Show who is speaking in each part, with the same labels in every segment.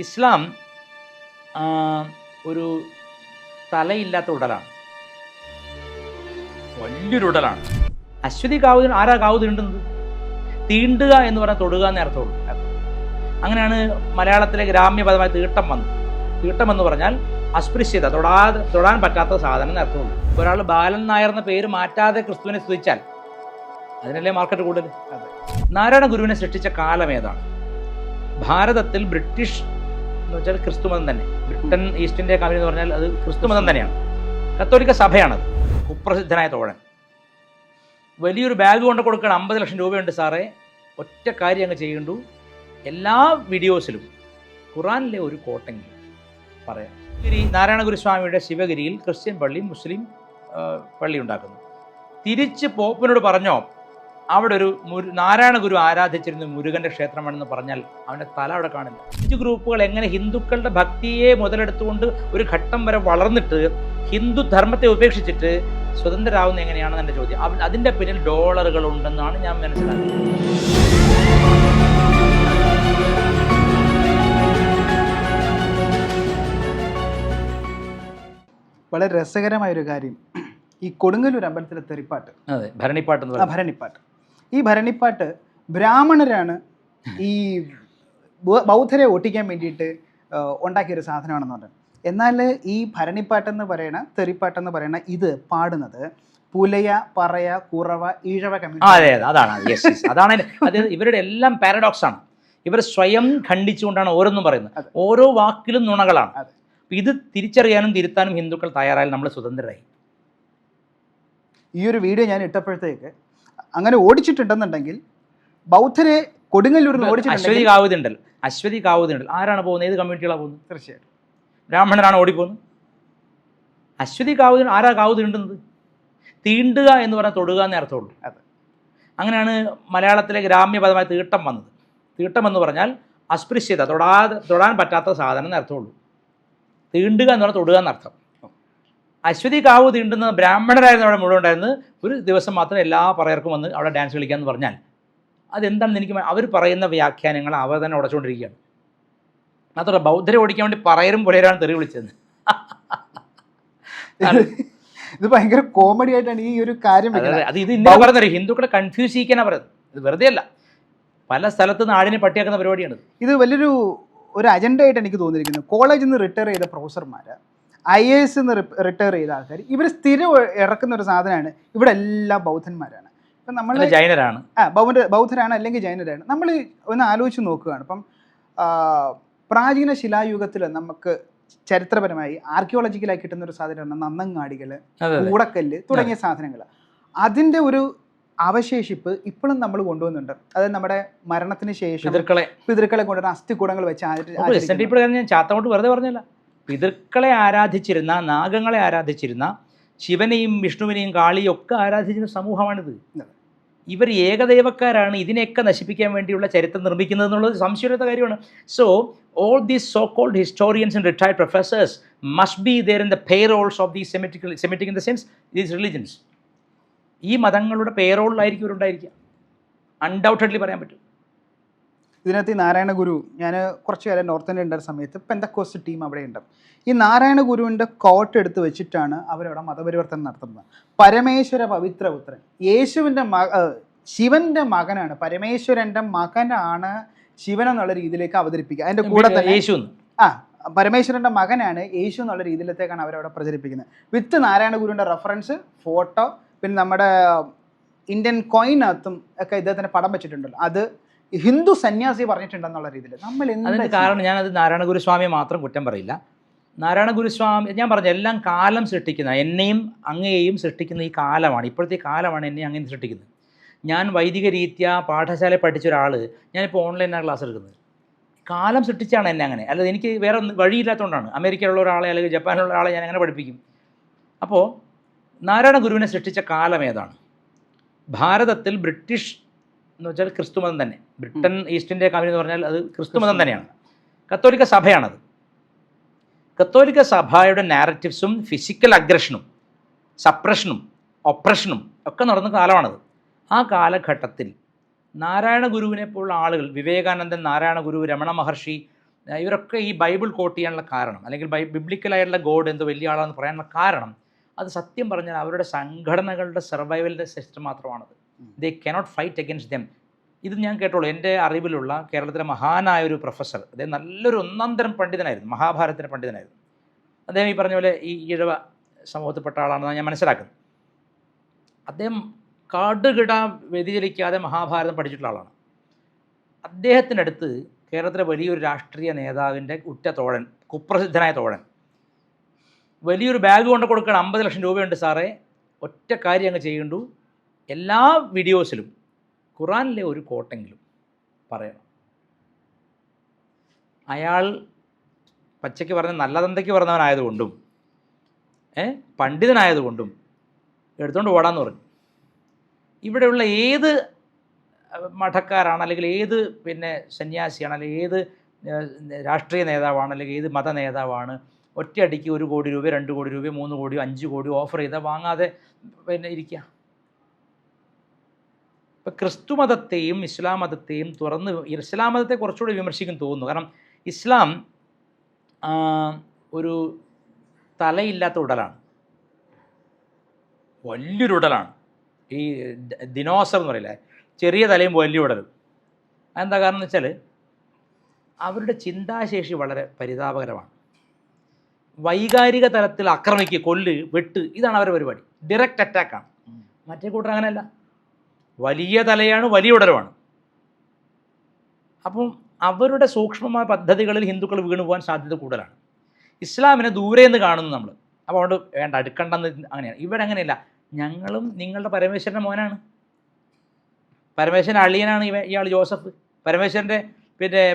Speaker 1: ഇസ്ലാം ഒരു തലയില്ലാത്ത ഉടലാണ്, വലിയൊരു ഉടലാണ്. അശ്വതി കാവ്, ആരാ കാവ് തീണ്ടുന്നത്? തീണ്ടുക എന്ന് പറഞ്ഞാൽ തൊടുക എന്നേ അർത്ഥമുള്ളൂ. അങ്ങനെയാണ് മലയാളത്തിലെ ഗ്രാമ്യപദമായ തീട്ടം വന്നത്. തീട്ടം എന്ന് പറഞ്ഞാൽ അസ്പൃശ്യത, തൊടാൻ പറ്റാത്ത സാധനം എന്ന് അർത്ഥമുള്ളൂ. ഒരാൾ ബാലൻ നായർ എന്ന പേര് മാറ്റാതെ ക്രിസ്തുവിനെ സ്തുതിച്ചാൽ അതിനല്ലേ മാർക്കറ്റ് കൂടുതൽ. നാരായണ ഗുരുവിനെ സൃഷ്ടിച്ച കാലം ഏതാണ്? ഭാരതത്തിൽ ബ്രിട്ടീഷ് എന്ന് വെച്ചാൽ ക്രിസ്തുമതം തന്നെ. ബ്രിട്ടൻ ഈസ്റ്റ് ഇന്ത്യ കമ്പനി എന്ന് പറഞ്ഞാൽ അത് ക്രിസ്തുമതം തന്നെയാണ്. കത്തോലിക്ക സഭയാണത്. കുപ്രസിദ്ധനായ തോഴൻ വലിയൊരു ബാഗ് കൊണ്ട് കൊടുക്കണം. 50 ലക്ഷം രൂപയുണ്ട് സാറേ, ഒറ്റ കാര്യം അങ്ങ് ചെയ്യണ്ടു. എല്ലാ വീഡിയോസിലും ഖുറാനിലെ ഒരു കോട്ടെങ്കിൽ പറയാം. നാരായണ ഗുരുസ്വാമിയുടെ ശിവഗിരിയിൽ ക്രിസ്ത്യൻ പള്ളി, മുസ്ലിം പള്ളി ഉണ്ടാക്കുന്നു. തിരിച്ച് പോപ്പിനോട് പറഞ്ഞോ അവിടെ ഒരു നാരായണ ഗുരു ആരാധിച്ചിരുന്ന മുരുകൻ്റെ ക്ഷേത്രമാണെന്ന് പറഞ്ഞാൽ അവൻ്റെ തല അവിടെ കാണില്ല. 5 ഗ്രൂപ്പുകൾ എങ്ങനെ ഹിന്ദുക്കളുടെ ഭക്തിയെ മുതലെടുത്തുകൊണ്ട് ഒരു ഘട്ടം വരെ വളർന്നിട്ട് ഹിന്ദു ധർമ്മത്തെ ഉപേക്ഷിച്ചിട്ട് സ്വതന്ത്രരാകുന്ന എങ്ങനെയാണെന്ന് എൻ്റെ ചോദ്യം. അതിൻ്റെ പിന്നിൽ ഡോളറുകൾ ഉണ്ടെന്നാണ് ഞാൻ മനസ്സിലാക്കുന്നത്.
Speaker 2: വളരെ രസകരമായൊരു കാര്യം, ഈ കൊടുങ്ങല്ലൂർ അമ്പലത്തിലെ തെറിപ്പാട്ട്,
Speaker 1: അതെ, ഭരണിപ്പാട്ട്.
Speaker 2: ഭരണിപ്പാട്ട്, ഈ ഭരണിപ്പാട്ട് ബ്രാഹ്മണരാണ് ഈ ബൗദ്ധരെ ഒട്ടിക്കാൻ വേണ്ടിയിട്ട് ഉണ്ടാക്കിയൊരു സാധനമാണെന്ന് പറഞ്ഞു. എന്നാൽ ഈ ഭരണിപ്പാട്ടെന്ന് പറയണ, തെറിപ്പാട്ടെന്ന് പറയണ ഇത് പാടുന്നത് പുലയ, പറയ, കുറവ, ഈഴവ കമ്മ്യൂണിറ്റി.
Speaker 1: അതാണ് അത്. ഇവരുടെ എല്ലാം പാരഡോക്സ് ആണ്. ഇവർ സ്വയം ഖണ്ഡിച്ചുകൊണ്ടാണ് ഓരോന്നും പറയുന്നത്. ഓരോ വാക്കിലും നുണകളാണ്. ഇത് തിരിച്ചറിയാനും തിരുത്താനും ഹിന്ദുക്കൾ തയ്യാറായാൽ നമ്മൾ സ്വതന്ത്രരായി.
Speaker 2: ഈ ഒരു വീഡിയോ ഞാൻ ഇട്ടപ്പോഴത്തേക്ക് അങ്ങനെ ഓടിച്ചിട്ടുണ്ടെന്നുണ്ടെങ്കിൽ ബൗദ്ധരെ കൊടുങ്ങല്ലൂരിൽ
Speaker 1: അശ്വതി കാവുതുണ്ടൽ ആരാണ് പോകുന്നത്? ഏത് കമ്മ്യൂണിറ്റികളാണ് പോകുന്നത്?
Speaker 2: തീർച്ചയായിട്ടും
Speaker 1: ബ്രാഹ്മണരാണ് ഓടിപ്പോകുന്നത്. അശ്വതി കാവ്, ആരാ കാവ് തീണ്ടുന്നത്? തീണ്ടുക എന്ന് പറഞ്ഞാൽ തൊടുക എന്നേ അർത്ഥമുള്ളൂ. അങ്ങനെയാണ് മലയാളത്തിലെ ഗ്രാമ്യപദമായ തീട്ടം വന്നത്. തീട്ടം എന്ന് പറഞ്ഞാൽ അസ്പൃശ്യത, തൊടാൻ പറ്റാത്ത സാധനം എന്ന് അർത്ഥമുള്ളൂ. തീണ്ടുക എന്ന് പറഞ്ഞാൽ തൊടുക എന്നർത്ഥം. അശ്വതി കാവ് തീണ്ടുന്ന ബ്രാഹ്മണരായിരുന്നു അവിടെ മുഴുവൻ ഉണ്ടായിരുന്നത്. ഒരു ദിവസം മാത്രം എല്ലാ പറയർക്കും വന്ന് അവിടെ ഡാൻസ് കളിക്കാമെന്ന് പറഞ്ഞാൽ അതെന്താണെന്ന് എനിക്ക് അവർ പറയുന്ന വ്യാഖ്യാനങ്ങൾ അവർ തന്നെ ഉടച്ചുകൊണ്ടിരിക്കുകയാണ്. മാത്രമല്ല ബൗദ്ധരെ ഓടിക്കാൻ വേണ്ടി പറയരും പുലയരാണ് തെറി വിളിച്ചത്.
Speaker 2: ഇത് ഭയങ്കര കോമഡി ആയിട്ടാണ് ഈ ഒരു കാര്യം.
Speaker 1: അത് ഇത് ഇന്നലെ പറയുന്നത് ഹിന്ദുക്കളെ കൺഫ്യൂസ് ചെയ്യിക്കാനാണ് പറയുന്നത്. ഇത് വെറുതെ അല്ല, പല സ്ഥലത്ത് നാടിനെ പട്ടിയാക്കുന്ന പരിപാടിയാണ്.
Speaker 2: ഇത് വലിയൊരു അജണ്ട ആയിട്ട് എനിക്ക് തോന്നിയിരിക്കുന്നത്. കോളേജിൽ നിന്ന് റിട്ടയർ ചെയ്ത പ്രൊഫസർമാർ, IAS റിട്ടയർ ചെയ്ത ആൾക്കാർ, ഇവർ സ്ഥിരം ഇറക്കുന്ന ഒരു സാധനമാണ് ഇവിടെ എല്ലാം ബൗദ്ധന്മാരാണ്. ഇപ്പം നമ്മൾ
Speaker 1: ജൈനരാണ്,
Speaker 2: ബൗദ്ധരാണ് അല്ലെങ്കിൽ ജൈനരാണ്. നമ്മൾ ഒന്ന് ആലോചിച്ച് നോക്കുകയാണ്. ഇപ്പം പ്രാചീന ശിലായുഗത്തിൽ നമുക്ക് ചരിത്രപരമായി ആർക്കിയോളജിക്കലായി കിട്ടുന്ന ഒരു സാധനമാണ് നന്നങ്ങാടികൾ, കൂടക്കല്ല് തുടങ്ങിയ സാധനങ്ങൾ. അതിൻ്റെ ഒരു അവശേഷിപ്പ് ഇപ്പോഴും നമ്മൾ കൊണ്ടുവന്നുണ്ട്. അതായത് നമ്മുടെ മരണത്തിന് ശേഷം പിതൃക്കളെ കൊണ്ടുവരുന്ന അസ്ഥികൂടങ്ങൾ വെച്ച്
Speaker 1: ഞാൻ ചാത്തമോട്ട് വെറുതെ പറഞ്ഞല്ല. പിതൃക്കളെ ആരാധിച്ചിരുന്ന, നാഗങ്ങളെ ആരാധിച്ചിരുന്ന, ശിവനെയും വിഷ്ണുവിനെയും കാളിയും ഒക്കെ ആരാധിച്ചിരുന്ന സമൂഹമാണിത്. ഇവർ ഏകദൈവക്കാരാണ്. ഇതിനെയൊക്കെ നശിപ്പിക്കാൻ വേണ്ടിയുള്ള ചരിത്രം നിർമ്മിക്കുന്നത് എന്നുള്ളത് സംശയമില്ലാത്ത കാര്യമാണ്. So all these so-called historians and retired professors must be there in the payrolls of these Semitic in the sense these religions. ഈ മതങ്ങളുടെ പേരോളിലായിരിക്കും ഇവരുണ്ടായിരിക്കുക. അൺഡൗട്ടഡ്ലി പറയാൻ പറ്റും.
Speaker 2: ഇതിനകത്ത് ഈ നാരായണ ഗുരു, ഞാൻ കുറച്ച് കാലം നോർത്ത് ഇന്ത്യ ഉണ്ടായിരുന്ന സമയത്ത് പെന്തക്കോസ്റ്റ് ടീം അവിടെ ഉണ്ട്. ഈ നാരായണ ഗുരുവിൻ്റെ കോട്ട് എടുത്ത് വെച്ചിട്ടാണ് അവരവിടെ മതപരിവർത്തനം നടത്തുന്നത്. പരമേശ്വര പവിത്രപുത്രൻ, യേശുവിൻ്റെ ശിവൻ്റെ മകനാണ്, പരമേശ്വരൻ്റെ മകനാണ് ശിവൻ എന്നുള്ള രീതിയിലേക്ക് അവതരിപ്പിക്കുക. അതിൻ്റെ കൂടെ തന്നെ
Speaker 1: യേശു,
Speaker 2: പരമേശ്വരൻ്റെ മകനാണ് യേശു എന്നുള്ള രീതിയിലത്തേക്കാണ് അവരവിടെ പ്രചരിപ്പിക്കുന്നത്. വിത്ത് നാരായണ ഗുരുവിൻ്റെ റെഫറൻസ്, ഫോട്ടോ, പിന്നെ നമ്മുടെ ഇന്ത്യൻ കോയിനകത്തും ഒക്കെ ഇദ്ദേഹത്തിൻ്റെ പടം വെച്ചിട്ടുണ്ടല്ലോ. അത് ഹിന്ദു സന്യാസി പറഞ്ഞിട്ടുണ്ടെന്നുള്ള രീതിയിൽ നമ്മൾ
Speaker 1: അതിൻ്റെ കാരണം, ഞാനത് നാരായണ ഗുരുസ്വാമിയെ മാത്രം കുറ്റം പറയില്ല. നാരായണ ഗുരുസ്വാമി, ഞാൻ പറഞ്ഞു, എല്ലാം കാലം സൃഷ്ടിക്കുന്ന, എന്നെയും അങ്ങയെയും സൃഷ്ടിക്കുന്ന ഈ കാലമാണ്. ഇപ്പോഴത്തെ കാലമാണ് എന്നെ അങ്ങനെ സൃഷ്ടിക്കുന്നത്. ഞാൻ വൈദിക രീതിയ പാഠശാലയിൽ പഠിച്ച ഒരാൾ, ഞാനിപ്പോൾ ഓൺലൈനാണ് ക്ലാസ് എടുക്കുന്നത്. കാലം സൃഷ്ടിച്ചാണ് എന്നെ അങ്ങനെ. അല്ലാതെ എനിക്ക് വേറെ വഴിയില്ലാത്തതുകൊണ്ടാണ്. അമേരിക്കയിലുള്ള ഒരാളെ അല്ലെങ്കിൽ ജപ്പാനിലുള്ള ഒരാളെ ഞാൻ അങ്ങനെ പഠിപ്പിക്കും. അപ്പോൾ നാരായണ ഗുരുവിനെ സൃഷ്ടിച്ച കാലം ഏതാണ്? ഭാരതത്തിൽ ബ്രിട്ടീഷ് എന്ന് വെച്ചാൽ ക്രിസ്തുമതം തന്നെ. ബ്രിട്ടൻ ഈസ്റ്റ് ഇന്ത്യ കമ്പനി എന്ന് പറഞ്ഞാൽ അത് ക്രിസ്തുമതം തന്നെയാണ്. കത്തോലിക്ക സഭയാണത്. കത്തോലിക്ക സഭയുടെ നാരറ്റീവ്സും ഫിസിക്കൽ അഗ്രഷനും സപ്രഷനും ഒപ്രഷനും ഒക്കെ നടന്ന കാലമാണത്. ആ കാലഘട്ടത്തിൽ നാരായണ ഗുരുവിനെ പോലുള്ള ആളുകൾ, വിവേകാനന്ദൻ, നാരായണ ഗുരു, രമണ മഹർഷി, ഇവരൊക്കെ ഈ ബൈബിൾ കോട്ട് ചെയ്യാനുള്ള കാരണം, അല്ലെങ്കിൽ ബിബ്ലിക്കലായിട്ടുള്ള ഗോഡ് എന്തോ വലിയ ആളാണെന്ന് പറയാനുള്ള കാരണം, അത് സത്യം പറഞ്ഞാൽ അവരുടെ സംഘടനകളുടെ സർവൈവലിൻ്റെ സിസ്റ്റം മാത്രമാണത്. They cannot fight against them. ഇത് ഞാൻ കേട്ടോളൂ. എൻ്റെ അറിവിലുള്ള കേരളത്തിലെ മഹാനായ ഒരു പ്രൊഫസർ, അദ്ദേഹം നല്ലൊരു ഒന്നാന്തരം പണ്ഡിതനായിരുന്നു, മഹാഭാരതത്തിൻ്റെ പണ്ഡിതനായിരുന്നു. അദ്ദേഹം ഈ പറഞ്ഞ പോലെ ഈ ഈഴവ സമൂഹത്തിൽപ്പെട്ട ആളാണെന്നാണ് ഞാൻ മനസ്സിലാക്കുന്നത്. അദ്ദേഹം കാടുകിട വ്യതിചലിക്കാതെ മഹാഭാരതം പഠിച്ചിട്ടുള്ള ആളാണ്. അദ്ദേഹത്തിൻ്റെ അടുത്ത് കേരളത്തിലെ വലിയൊരു രാഷ്ട്രീയ നേതാവിൻ്റെ ഉറ്റ തോഴൻ, കുപ്രസിദ്ധനായ തോഴൻ, വലിയൊരു ബാഗ് കൊണ്ട് കൊടുക്കണം, 50 ലക്ഷം രൂപയുണ്ട് സാറേ, ഒറ്റ കാര്യം അങ്ങ് ചെയ്യണ്ടു, എല്ലാ വീഡിയോസിലും ഖുറാനിലെ ഒരു കോട്ടെങ്കിലും പറയണം. അയാൾ പച്ചയ്ക്ക് പറഞ്ഞ നല്ല തന്തയ്ക്ക് പറഞ്ഞവനായതുകൊണ്ടും പണ്ഡിതനായതുകൊണ്ടും എടുത്തുകൊണ്ട് ഓടാന്ന് പറഞ്ഞു. ഇവിടെയുള്ള ഏത് മഠക്കാരാണ്, അല്ലെങ്കിൽ ഏത് സന്യാസിയാണ്, അല്ലെങ്കിൽ ഏത് രാഷ്ട്രീയ നേതാവാണ്, അല്ലെങ്കിൽ ഏത് മത നേതാവാണ് ഒറ്റയടിക്ക് 1 കോടി രൂപ, 2 കോടി രൂപ, 3 കോടി, 5 കോടി ഓഫർ ചെയ്താൽ വാങ്ങാതെ ഇരിക്കുക? ഇപ്പോൾ ക്രിസ്തു മതത്തെയും ഇസ്ലാം മതത്തെയും തുറന്ന്, ഇസ്ലാം മതത്തെ കുറച്ചുകൂടി വിമർശിക്കും തോന്നുന്നു. കാരണം ഇസ്ലാം ഒരു തലയില്ലാത്ത ഉടലാണ്, വലിയൊരു ഉടലാണ്. ഈ ദിനോസർ എന്ന് പറയില്ലേ, ചെറിയ തലയും വലിയ ഉടലും. അതെന്താ കാരണം എന്ന് വെച്ചാൽ അവരുടെ ചിന്താശേഷി വളരെ പരിതാപകരമാണ്. വൈകാരിക തലത്തിൽ ആക്രമിക്കുക, കൊല്ല്, വെട്ട്, ഇതാണ് അവരുടെ പരിപാടി. ഡയറക്റ്റ് അറ്റാക്കാണ്. മറ്റേ കൂട്ടർ അങ്ങനെയല്ല, വലിയ തലയാണ്, വലിയ ഉടലുമാണ്. അപ്പം അവരുടെ സൂക്ഷ്മമായ പദ്ധതികളിൽ ഹിന്ദുക്കൾ വീണു പോകാൻ സാധ്യത കൂടുതലാണ്. ഇസ്ലാമിനെ ദൂരെ നിന്ന് കാണുന്നു നമ്മൾ, അപ്പോൾ അതുകൊണ്ട് വേണ്ട, അടുക്കണ്ടെന്ന് അങ്ങനെയാണ്. ഇവിടെ അങ്ങനെയല്ല, ഞങ്ങളും നിങ്ങളുടെ പരമേശ്വരൻ്റെ മോനാണ്, പരമേശ്വരൻ അളിയനാണ് ഇയാൾ ജോസഫ്, പരമേശ്വരൻ്റെ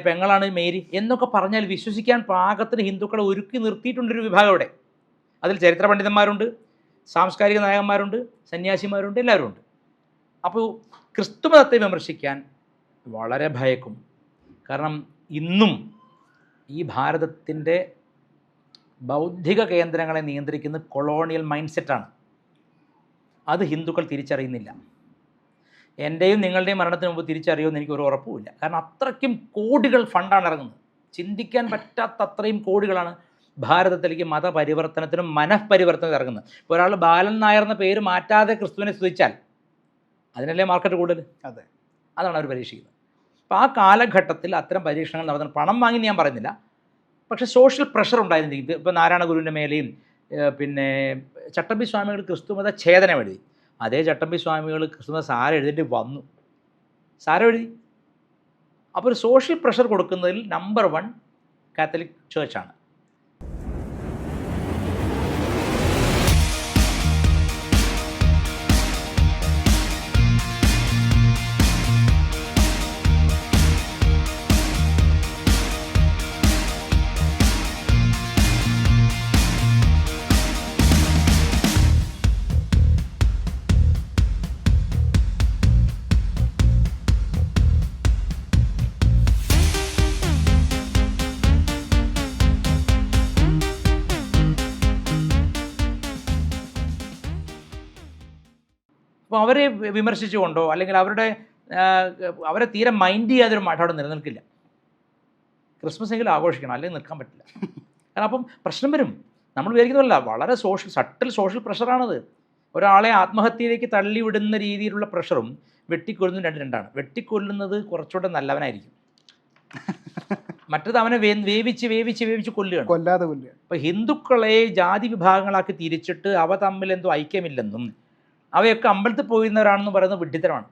Speaker 1: പെങ്ങളാണ് മേരി എന്നൊക്കെ പറഞ്ഞാൽ വിശ്വസിക്കാൻ പാകത്തിന് ഹിന്ദുക്കളെ ഒരുക്കി നിർത്തിയിട്ടുണ്ടൊരു വിഭാഗം ഇവിടെ. അതിൽ ചരിത്ര പണ്ഡിതന്മാരുണ്ട്, സാംസ്കാരിക നായകന്മാരുണ്ട്, സന്യാസിമാരുണ്ട്, എല്ലാവരും ഉണ്ട്. അപ്പോൾ ക്രിസ്തുമതത്തെ വിമർശിക്കാൻ വളരെ ഭയക്കും. കാരണം ഇന്നും ഈ ഭാരതത്തിൻ്റെ ബൗദ്ധിക കേന്ദ്രങ്ങളെ നിയന്ത്രിക്കുന്ന കൊളോണിയൽ മൈൻഡ് സെറ്റാണ്. അത് ഹിന്ദുക്കൾ തിരിച്ചറിയുന്നില്ല. എൻ്റെയും നിങ്ങളുടെയും മരണത്തിന് മുമ്പ് തിരിച്ചറിയുമെന്ന് എനിക്കൊരു ഉറപ്പുമില്ല. കാരണം അത്രയ്ക്കും കോടികൾ ഫണ്ടാണ് ഇറങ്ങുന്നത്. ചിന്തിക്കാൻ പറ്റാത്ത അത്രയും കോടികളാണ് ഭാരതത്തിലേക്ക് മതപരിവർത്തനത്തിനും മനഃപരിവർത്തനത്തിനും ഇറങ്ങുന്നത്. ഇപ്പോൾ ഒരാൾ ബാലൻ നായർ എന്ന പേര് മാറ്റാതെ ക്രിസ്തുവിനെ സ്തുതിച്ചാൽ അതിനല്ലേ മാർക്കറ്റ് കൂടുതൽ?
Speaker 2: അതെ,
Speaker 1: അതാണ് അവർ പരീക്ഷിക്കുന്നത്. അപ്പോൾ ആ കാലഘട്ടത്തിൽ അത്തരം പരീക്ഷണങ്ങൾ നടത്തുന്നത്, പണം വാങ്ങി ഞാൻ പറയുന്നില്ല, പക്ഷേ സോഷ്യൽ പ്രഷർ ഉണ്ടായിരുന്നെങ്കിൽ, ഇപ്പോൾ നാരായണ ഗുരുവിൻ്റെ മേലെയും ചട്ടമ്പി സ്വാമികൾ ക്രിസ്തുമത ഛേദനം എഴുതി. അതേ ചട്ടമ്പി സ്വാമികൾ ക്രിസ്തുമത സാരം എഴുതിയിട്ട് വന്നു, സാരം എഴുതി. അപ്പോൾ ഒരു സോഷ്യൽ പ്രഷർ കൊടുക്കുന്നതിൽ നമ്പർ 1 കാത്തലിക് ചേർച്ചാണ്. അപ്പോൾ അവരെ വിമർശിച്ചുകൊണ്ടോ അല്ലെങ്കിൽ അവരെ തീരെ മൈൻഡ് ചെയ്യാതൊരു മഠം അവിടെ നിലനിൽക്കില്ല. ക്രിസ്മസ് എങ്കിലും ആഘോഷിക്കണം, അല്ലെങ്കിൽ നിൽക്കാൻ പറ്റില്ല. കാരണം അപ്പം പ്രശ്നം വരും. നമ്മൾ വിചാരിക്കുന്നതല്ല, വളരെ സട്ടിൽ സോഷ്യൽ പ്രഷറാണത്. ഒരാളെ ആത്മഹത്യയിലേക്ക് തള്ളിവിടുന്ന രീതിയിലുള്ള പ്രഷറും വെട്ടിക്കൊല്ലുന്നതും രണ്ടാണ്. വെട്ടിക്കൊല്ലുന്നത് കുറച്ചുകൂടെ നല്ലവനായിരിക്കും, മറ്റത് അവനെ വേവിച്ച് കൊല്ലുകയാണ്,
Speaker 2: കൊല്ലാതെ കൊല്ലുക.
Speaker 1: ഇപ്പോൾ ഹിന്ദുക്കളെ ജാതി വിഭാഗങ്ങളാക്കി തിരിച്ചിട്ട് അവ തമ്മിൽ എന്തോ ഐക്യമില്ലെന്നും അവയൊക്കെ അമ്പലത്തിൽ പോയിരുന്നവരാണെന്ന് പറയുന്നത് വിഡ്ഢിത്തരമാണ്.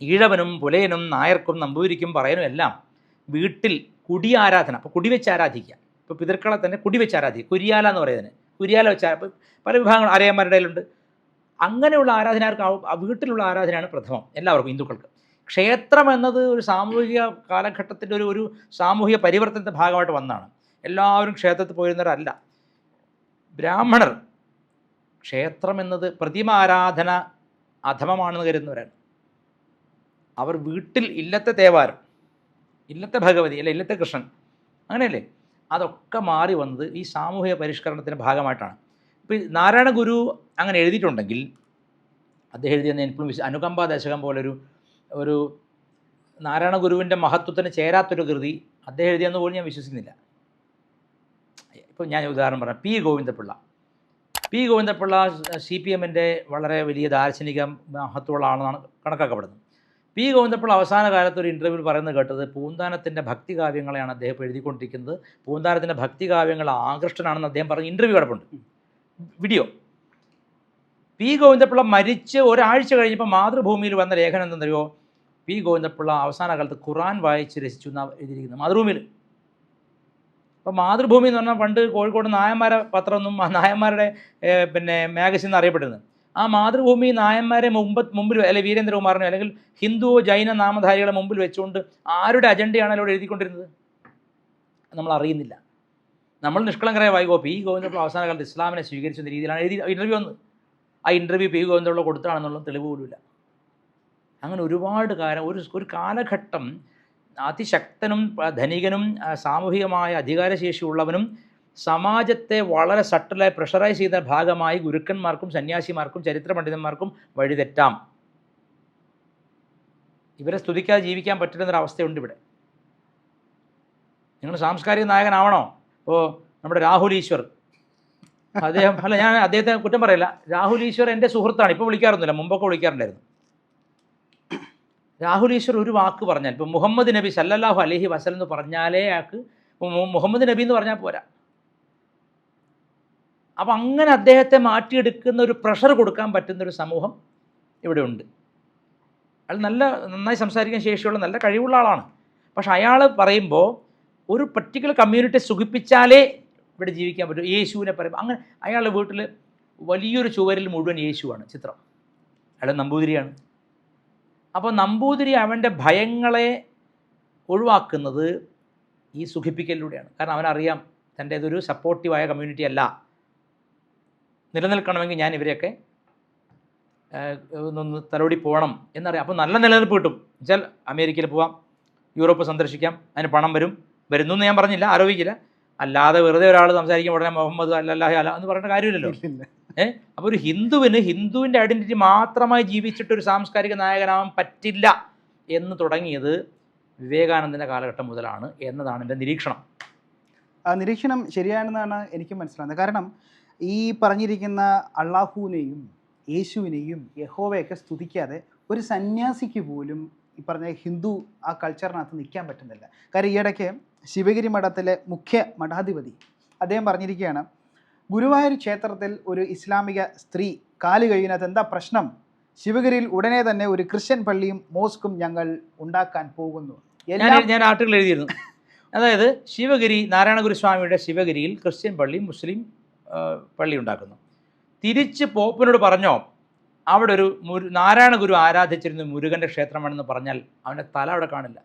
Speaker 1: ഈഴവനും പുലയനും നായർക്കും നമ്പൂതിരിക്കും പറയനും എല്ലാം വീട്ടിൽ കുടി ആരാധന, അപ്പോൾ കുടിവെച്ച് ആരാധിക്കുക. ഇപ്പോൾ പിതൃക്കളെ തന്നെ കുടിവെച്ച് ആരാധിക്കുക, കുരിയാല എന്ന് പറയുന്നതിന്, കുരിയാല വെച്ച് പല വിഭാഗങ്ങൾ ആര്യന്മാരുടെ ഇടയിലുണ്ട്. അങ്ങനെയുള്ള ആരാധനക്കാർക്ക് വീട്ടിലുള്ള ആരാധനയാണ് പ്രഥമം എല്ലാവർക്കും, ഹിന്ദുക്കൾക്ക്. ക്ഷേത്രം എന്നത് ഒരു സാമൂഹിക കാലഘട്ടത്തിൻ്റെ ഒരു സാമൂഹിക പരിവർത്തനത്തിൻ്റെ ഭാഗമായിട്ട് വന്നതാണ്. എല്ലാവരും ക്ഷേത്രത്തിൽ പോയിരുന്നവരല്ല. ബ്രാഹ്മണർ ക്ഷേത്രം എന്നത് പ്രതിമ ആരാധന അധമമാണെന്ന് കരുതുന്നവരാണ്. അവർ വീട്ടിൽ ഇല്ലത്തെ തേവാരം, ഇല്ലത്തെ ഭഗവതി, അല്ല ഇല്ലത്തെ കൃഷ്ണൻ, അങ്ങനെയല്ലേ, അതൊക്കെ മാറി വന്നത് ഈ സാമൂഹിക പരിഷ്കരണത്തിൻ്റെ ഭാഗമായിട്ടാണ്. ഇപ്പോൾ നാരായണ ഗുരു അങ്ങനെ എഴുതിയിട്ടുണ്ടെങ്കിൽ അദ്ദേഹം എഴുതിയെന്ന് എനിക്കും അനുകമ്പാ ദശകം പോലൊരു നാരായണ ഗുരുവിൻ്റെ മഹത്വത്തിന് ചേരാത്തൊരു കൃതി അദ്ദേഹം എഴുതിയെന്ന് പോലും ഞാൻ വിശ്വസിക്കുന്നില്ല. ഇപ്പം ഞാൻ ഉദാഹരണം പറയാം, പി ഗോവിന്ദപിള്ള CPM-ൻ്റെ വളരെ വലിയ ദാർശനിക മഹത്വമുള്ള ആളാണ് കണക്കാക്കപ്പെടുന്നത്. പി ഗോവിന്ദപിള്ള അവസാന കാലത്ത് ഒരു ഇൻ്റർവ്യൂവിൽ പറയുന്നത് കേട്ടത് പൂന്താനത്തിൻ്റെ ഭക്തികാവ്യങ്ങളെയാണ് അദ്ദേഹം ഇപ്പോൾ എഴുതിക്കൊണ്ടിരിക്കുന്നത്, പൂന്താനത്തിൻ്റെ ഭക്തികാവ്യങ്ങൾ ആകൃഷ്ടനാണെന്ന് അദ്ദേഹം പറഞ്ഞ ഇൻ്റർവ്യൂ കിടപ്പുണ്ട്, വീഡിയോ. പി ഗോവിന്ദപിള്ള മരിച്ച് ഒരാഴ്ച കഴിഞ്ഞപ്പോൾ മാതൃഭൂമിയിൽ വന്ന ലേഖനം എന്തെന്നറിയോ? പി ഗോവിന്ദപിള്ള അവസാന കാലത്ത് ഖുറാൻ വായിച്ച് രസിച്ചു എന്നാണ് എഴുതിയിരിക്കുന്നത് മാതൃഭൂമിയിൽ. അപ്പോൾ മാതൃഭൂമി എന്ന് പറഞ്ഞാൽ പണ്ട് കോഴിക്കോട് നായന്മാരെ പത്രമൊന്നും നായന്മാരുടെ മാഗസിൻ അറിയപ്പെടുന്നത്. ആ മാതൃഭൂമി നായന്മാരെ മുമ്പിൽ അല്ലെങ്കിൽ വീരേന്ദ്രകുമാറിനോ അല്ലെങ്കിൽ ഹിന്ദു ജൈന നാമധാരികളെ മുമ്പിൽ വെച്ചുകൊണ്ട് ആരുടെ അജണ്ടയാണ് അവിടെ എഴുതിക്കൊണ്ടിരുന്നത് നമ്മൾ അറിയുന്നില്ല. നമ്മൾ നിഷ്കളങ്കരായ വായിക്കോ പി ഗോവിന്ദപിള്ള അവസാന കാലത്ത് ഇസ്ലാമിനെ സ്വീകരിച്ചെന്ന രീതിയിലാണ് ഇൻ്റർവ്യൂ വന്നത്. ആ ഇൻ്റർവ്യൂ പി ഗോവിന്ദപിള്ള കൊടുത്താണെന്നുള്ള തെളിവ് പോലുമില്ല. അങ്ങനെ ഒരുപാട് കാലം ഒരു കാലഘട്ടം അതിശക്തനും ധനികനും സാമൂഹികമായ അധികാരശേഷിയുള്ളവനും സമാജത്തെ വളരെ സട്ടിലായി പ്രഷറൈസ് ചെയ്ത ഭാഗമായി ഗുരുക്കന്മാർക്കും സന്യാസിമാർക്കും ചരിത്ര പണ്ഡിതന്മാർക്കും വഴിതെറ്റാം. ഇവരെ സ്തുതിക്കാതെ ജീവിക്കാൻ പറ്റില്ലെന്നൊരവസ്ഥയുണ്ട് ഇവിടെ. നിങ്ങൾ സാംസ്കാരിക നായകനാവണോ? ഇപ്പോൾ നമ്മുടെ രാഹുൽ ഈശ്വർ, അദ്ദേഹം ഞാൻ അദ്ദേഹത്തെ കുറ്റം പറയില്ല, രാഹുൽ ഈശ്വർ എൻ്റെ സുഹൃത്താണ്, ഇപ്പോൾ വിളിക്കാറൊന്നുമില്ല, മുമ്പൊക്കെ വിളിക്കാറുണ്ടായിരുന്നു. രാഹുൽ ഈശ്വർ ഒരു വാക്ക് പറഞ്ഞാൽ, ഇപ്പോൾ മുഹമ്മദ് നബി സല്ലല്ലാഹു അലൈഹി വസല്ലം എന്ന് പറഞ്ഞാലേ അയാൾക്ക് മുഹമ്മദ് നബി എന്ന് പറഞ്ഞാൽ പോരാ. അപ്പം അങ്ങനെ അദ്ദേഹത്തെ മാറ്റിയെടുക്കുന്ന ഒരു പ്രഷർ കൊടുക്കാൻ പറ്റുന്നൊരു സമൂഹം ഇവിടെ ഉണ്ട്. അയാൾ നന്നായി സംസാരിക്കാൻ ശേഷിയുള്ള നല്ല കഴിവുള്ള ആളാണ്. പക്ഷെ അയാൾ പറയുമ്പോൾ ഒരു പർട്ടിക്കുലർ കമ്മ്യൂണിറ്റി സുഖിപ്പിച്ചാലേ ഇവിടെ ജീവിക്കാൻ പറ്റും. യേശുവിനെ പറയുമ്പോൾ അങ്ങനെ അയാളുടെ വീട്ടിൽ വലിയൊരു ചുവരിൽ മുഴുവൻ യേശുവാണ് ചിത്രം. അയാൾ നമ്പൂതിരിയാണ്. അപ്പോൾ നമ്പൂതിരി അവൻ്റെ ഭയങ്ങളെ ഒഴിവാക്കുന്നത് ഈ സുഖിപ്പിക്കലിലൂടെയാണ്. കാരണം അവനറിയാം തൻ്റേതൊരു സപ്പോർട്ടീവായ കമ്മ്യൂണിറ്റി അല്ല, നിലനിൽക്കണമെങ്കിൽ ഞാൻ ഇവരെയൊക്കെ ഒന്ന് തലോടി പോകണം എന്നറിയാം. അപ്പോൾ നല്ല നിലനിൽപ്പ് കിട്ടും വെച്ചാൽ അമേരിക്കയിൽ പോവാം, യൂറോപ്പ് സന്ദർശിക്കാം, അതിന് പണം വരുന്നു എന്ന് ഞാൻ പറഞ്ഞില്ല, ആരോപിക്കില്ല. അല്ലാതെ വെറുതെ ഒരാൾ സംസാരിക്കുമ്പോൾ ഉടനെ മുഹമ്മദ് അല്ലല്ലാഹി അല എന്ന് പറയേണ്ട കാര്യമില്ലല്ലോ. അപ്പോൾ ഒരു ഹിന്ദുവിൻ്റെ ഐഡൻറ്റിറ്റി മാത്രമായി ജീവിച്ചിട്ടൊരു സാംസ്കാരിക നായകനാവാൻ പറ്റില്ല എന്ന് തുടങ്ങിയത് വിവേകാനന്ദൻ്റെ കാലഘട്ടം മുതലാണ് എന്നതാണ് എൻ്റെ നിരീക്ഷണം.
Speaker 2: ആ നിരീക്ഷണം ശരിയാണെന്നാണ് എനിക്ക് മനസ്സിലാകുന്നത്. കാരണം ഈ പറഞ്ഞിരിക്കുന്ന അള്ളാഹുവിനെയും യേശുവിനെയും യഹോവയൊക്കെ സ്തുതിക്കാതെ ഒരു സന്യാസിക്ക് പോലും ഈ പറഞ്ഞ ഹിന്ദു ആ കൾച്ചറിനകത്ത് നിൽക്കാൻ പറ്റുന്നില്ല. കാരണം ഈയിടയ്ക്ക് ശിവഗിരി മഠത്തിലെ മുഖ്യ മഠാധിപതി അദ്ദേഹം പറഞ്ഞിരിക്കുകയാണ്, ഗുരുവായൂർ ക്ഷേത്രത്തിൽ ഒരു ഇസ്ലാമിക സ്ത്രീ കാല് കഴിയുന്നത് എന്താ പ്രശ്നം, ശിവഗിരിയിൽ ഉടനെ തന്നെ ഒരു ക്രിസ്ത്യൻ പള്ളിയും മോസ്കും ഞങ്ങൾ ഉണ്ടാക്കാൻ പോകുന്നു.
Speaker 1: ഞാൻ ആർട്ടിക്കിൾ എഴുതിയിരുന്നു. അതായത് ശിവഗിരി നാരായണഗുരുസ്വാമിയുടെ ശിവഗിരിയിൽ ക്രിസ്ത്യൻ പള്ളി മുസ്ലിം പള്ളി ഉണ്ടാക്കുന്നു. തിരിച്ച് പോപ്പിനോട് പറഞ്ഞോ അവിടെ ഒരു നാരായണ ഗുരു ആരാധിച്ചിരുന്ന മുരുകൻ്റെ ക്ഷേത്രമാണെന്ന് പറഞ്ഞാൽ അവൻ്റെ തല അവിടെ കാണില്ല.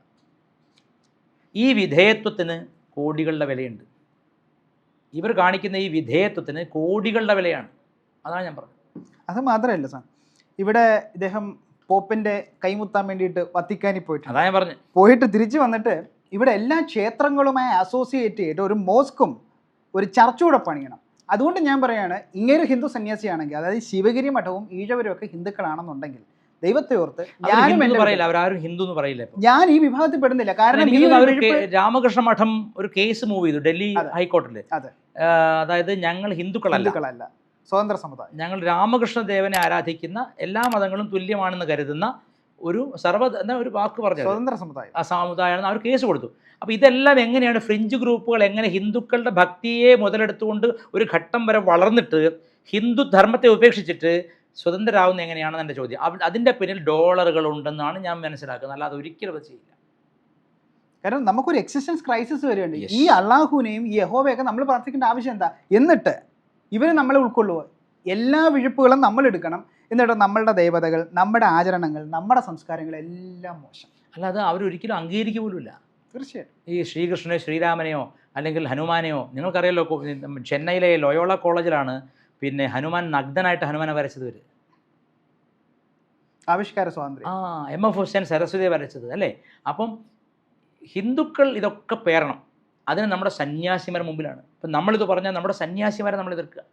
Speaker 1: ഈ വിധേയത്വത്തിന് കോടികളുടെ വിലയുണ്ട്. ഇവർ കാണിക്കുന്ന ഈ വിധേയത്വത്തിന് കോടികളുടെ വിലയാണ്. അതാണ് ഞാൻ പറഞ്ഞത്.
Speaker 2: അത് മാത്രമല്ല സാർ, ഇവിടെ ഇദ്ദേഹം പോപ്പിൻ്റെ കൈമുത്താൻ വേണ്ടിയിട്ട് വത്തിക്കാനിൽ പോയിട്ട്,
Speaker 1: അതാ ഞാൻ പറഞ്ഞു,
Speaker 2: പോയിട്ട് തിരിച്ചു വന്നിട്ട് ഇവിടെ എല്ലാ ക്ഷേത്രങ്ങളുമായി അസോസിയേറ്റ് ചെയ്തിട്ട് ഒരു മോസ്കും ഒരു ചർച്ചുകൂടെ പണിയണം. അതുകൊണ്ട് ഞാൻ പറയുകയാണ്, ഇങ്ങനെ ഹിന്ദു സന്യാസിയാണെങ്കിൽ, അതായത് ശിവഗിരി മഠവും ഈഴവരും ഒക്കെ ഹിന്ദുക്കളാണെന്നുണ്ടെങ്കിൽ ദൈവത്തെ ഓർത്ത്
Speaker 1: അവരാരും ഹിന്ദു എന്ന് പറയില്ല.
Speaker 2: ഞാൻ ഈ വിഭാഗത്തിൽ പെടുന്നില്ല. കാരണം
Speaker 1: രാമകൃഷ്ണ മഠം ഒരു കേസ് മൂവ് ചെയ്തു ഡൽഹി ഹൈക്കോടതിയിൽ. അതായത് ഞങ്ങൾ ഹിന്ദുക്കളല്ല,
Speaker 2: സ്വതന്ത്ര സമുദായം,
Speaker 1: ഞങ്ങൾ രാമകൃഷ്ണദേവനെ ആരാധിക്കുന്ന എല്ലാ മതങ്ങളും തുല്യമാണെന്ന് കരുതുന്ന ഒരു ഒരു വാക്ക് പറഞ്ഞു
Speaker 2: സ്വതന്ത്ര സമുദായം,
Speaker 1: ആ സമുദായമാണെന്ന് അവർ കേസ് കൊടുത്തു. അപ്പോൾ ഇതെല്ലാം എങ്ങനെയാണ് ഫ്രിഞ്ച് ഗ്രൂപ്പുകൾ എങ്ങനെ ഹിന്ദുക്കളുടെ ഭക്തിയെ മുതലെടുത്തുകൊണ്ട് ഒരു ഘട്ടം വരെ വളർന്നിട്ട് ഹിന്ദു ധർമ്മത്തെ ഉപേക്ഷിച്ചിട്ട് സ്വതന്ത്രരാകുന്ന എങ്ങനെയാണെന്ന് എൻ്റെ ചോദ്യം. അതിൻ്റെ പിന്നിൽ ഡോളറുകൾ ഉണ്ടെന്നാണ് ഞാൻ മനസ്സിലാക്കുന്നത്, അല്ലാതെ ഒരിക്കലും അത് ചെയ്യില്ല.
Speaker 2: കാരണം നമുക്കൊരു എക്സിസ്റ്റൻസ് ക്രൈസിസ് വരികയുണ്ട്. ഈ അള്ളാഹുവിനെയും ഈ യഹോവയൊക്കെ നമ്മൾ പ്രാർത്ഥിക്കേണ്ട ആവശ്യം എന്താ? എന്നിട്ട് ഇവർ നമ്മളെ ഉൾക്കൊള്ളുക, എല്ലാ വിഴുപ്പുകളും നമ്മൾ എടുക്കണം, എന്നിട്ട് നമ്മളുടെ ദേവതകൾ, നമ്മുടെ ആചരണങ്ങൾ, നമ്മുടെ സംസ്കാരങ്ങൾ എല്ലാം മോശം.
Speaker 1: അല്ലാതെ അവരൊരിക്കലും അംഗീകരിക്കുക പോലുമില്ല.
Speaker 2: തീർച്ചയായിട്ടും
Speaker 1: ഈ ശ്രീകൃഷ്ണനെയോ ശ്രീരാമനെയോ അല്ലെങ്കിൽ ഹനുമാനെയോ, നിങ്ങൾക്കറിയാലോ ചെന്നൈയിലെ ലോയോള കോളേജിലാണ് ഹനുമാൻ നഗ്നനായിട്ട് ഹനുമാനെ വരച്ചത്.
Speaker 2: ആവിഷ്കാര സ്വാതന്ത്ര്യം.
Speaker 1: MF ഹുസൈൻ സരസ്വതിയെ വരച്ചത് അല്ലേ? അപ്പം ഹിന്ദുക്കൾ ഇതൊക്കെ പേരണം. അതിന് നമ്മുടെ സന്യാസിമാരുടെ മുമ്പിലാണ്. ഇപ്പം നമ്മളിത് പറഞ്ഞാൽ നമ്മുടെ സന്യാസിമാരെ നമ്മൾ എതിർക്കുക.